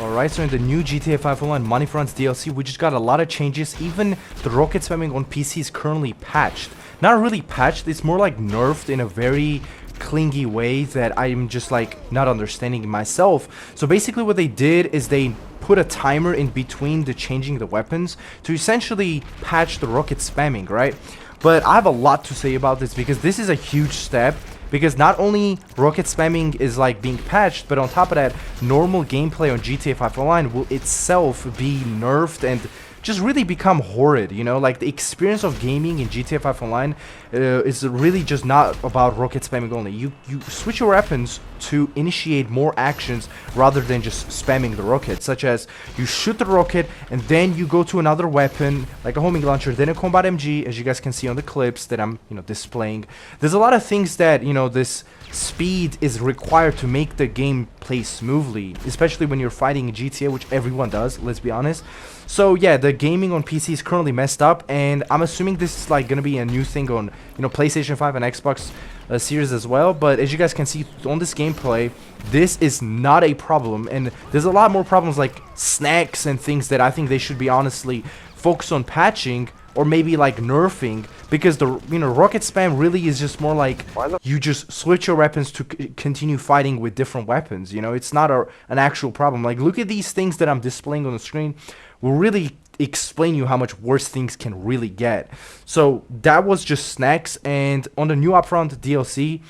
Alright, so in the new GTA 5 Online Money Fronts DLC, we just got a lot of changes. Even the rocket spamming on PC is currently patched. Not really patched, it's more like nerfed in a very clingy way that I'm just like not understanding myself. So basically what they did is they put a timer in between the changing the weapons to essentially patch the rocket spamming, right? But I have a lot to say about this because this is a huge step. Because not only rocket spamming is like being patched, but on top of that, normal gameplay on GTA 5 Online will itself be nerfed and just really become horrid, you know? Like, the experience of gaming in GTA 5 Online is really just not about rocket spamming only. You switch your weapons to initiate more actions rather than just spamming the rocket, such as you shoot the rocket and then you go to another weapon like a homing launcher, then a combat MG, as you guys can see on the clips that I'm displaying. There's a lot of things that this speed is required to make the game play smoothly, especially when you're fighting in GTA, which everyone does, let's be honest. So yeah, the gaming on PC is currently messed up, and I'm assuming this is like gonna be a new thing on PlayStation 5 and Xbox Series as well. But as you guys can see on this gameplay, this is not a problem, and there's a lot more problems like snacks and things that I think they should be honestly focused on patching or maybe like nerfing, because the rocket spam really is just more like you just switch your weapons to continue fighting with different weapons. It's not an actual problem. Like, look at these things that I'm displaying on the screen will really explain you how much worse things can really get. So that was just snacks. And on the new upfront DLC,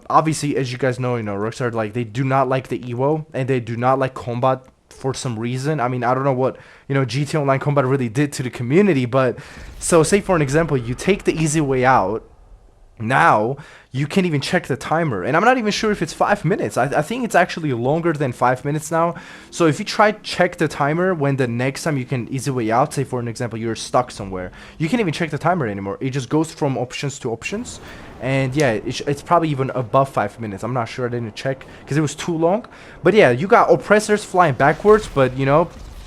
obviously, as you guys know, Rockstar, like, they do not like the EVO and they do not like combat for some reason. I mean, I don't know what GTA Online Combat really did to the community, but so say for an example, you take the easy way out. Now you can't even check the timer, and I'm not even sure if it's 5 minutes. I think it's actually longer than 5 minutes now. So if you try to check the timer when the next time you can easy way out, say for an example you're stuck somewhere, you can't even check the timer anymore. It just goes from options to options, and yeah, it's probably even above 5 minutes. I'm not sure, I didn't check because it was too long. But yeah, you got oppressors flying backwards, but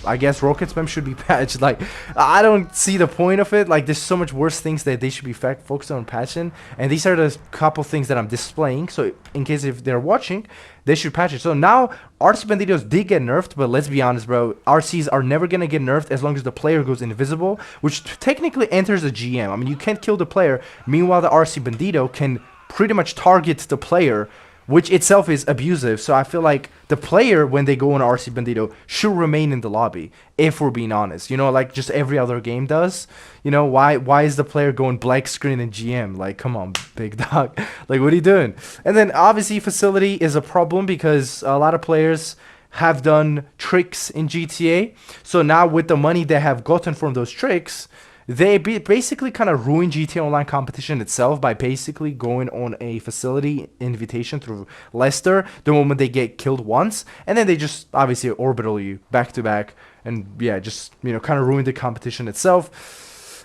I guess rocket spam should be patched. Like, I don't see the point of it. Like, there's so much worse things that they should be focused on patching, and these are the couple things that I'm displaying. So in case if they're watching, they should patch it. So now RC Banditos did get nerfed, but let's be honest, bro, RCs are never gonna get nerfed as long as the player goes invisible, which technically enters the GM. I mean, you can't kill the player. Meanwhile, the RC Bandito can pretty much target the player, which itself is abusive. So I feel like the player, when they go on RC Bandito, should remain in the lobby, if we're being honest. Like just every other game does. Why is the player going black screen in GM? Like, come on, big dog. Like, what are you doing? And then obviously facility is a problem because a lot of players have done tricks in GTA. So now with the money they have gotten from those tricks, they basically kind of ruin GTA Online competition itself by basically going on a facility invitation through Leicester the moment they get killed once, and then they just obviously orbital you back to back, and yeah, just kind of ruin the competition itself.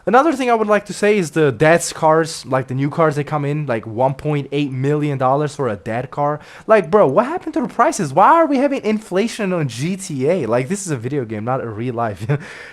Another thing I would like to say is the dad's cars, like the new cars that come in, like $1.8 million for a dad car. Like, bro, what happened to the prices? Why are we having inflation on GTA? Like, this is a video game, not a real life.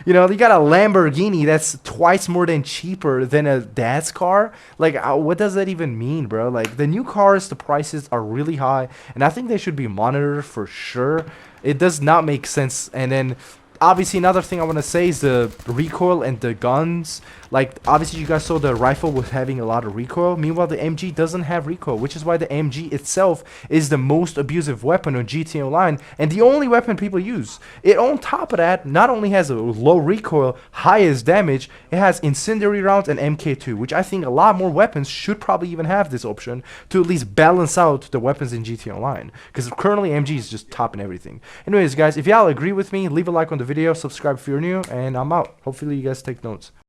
You got a Lamborghini that's twice more than cheaper than a dad's car. Like, what does that even mean, bro? Like, the new cars, the prices are really high, and I think they should be monitored for sure. It does not make sense. And then obviously another thing I want to say is the recoil and the guns. Like, obviously you guys saw the rifle was having a lot of recoil. Meanwhile, the MG doesn't have recoil, which is why the MG itself is the most abusive weapon on GTA Online and the only weapon people use. It, on top of that, not only has a low recoil, highest damage, it has incendiary rounds and MK2, which I think a lot more weapons should probably even have this option to at least balance out the weapons in GTA Online, because currently MG is just topping everything. Anyways, guys, if y'all agree with me, leave a like on the video, subscribe if you're new, and I'm out. Hopefully you guys take notes.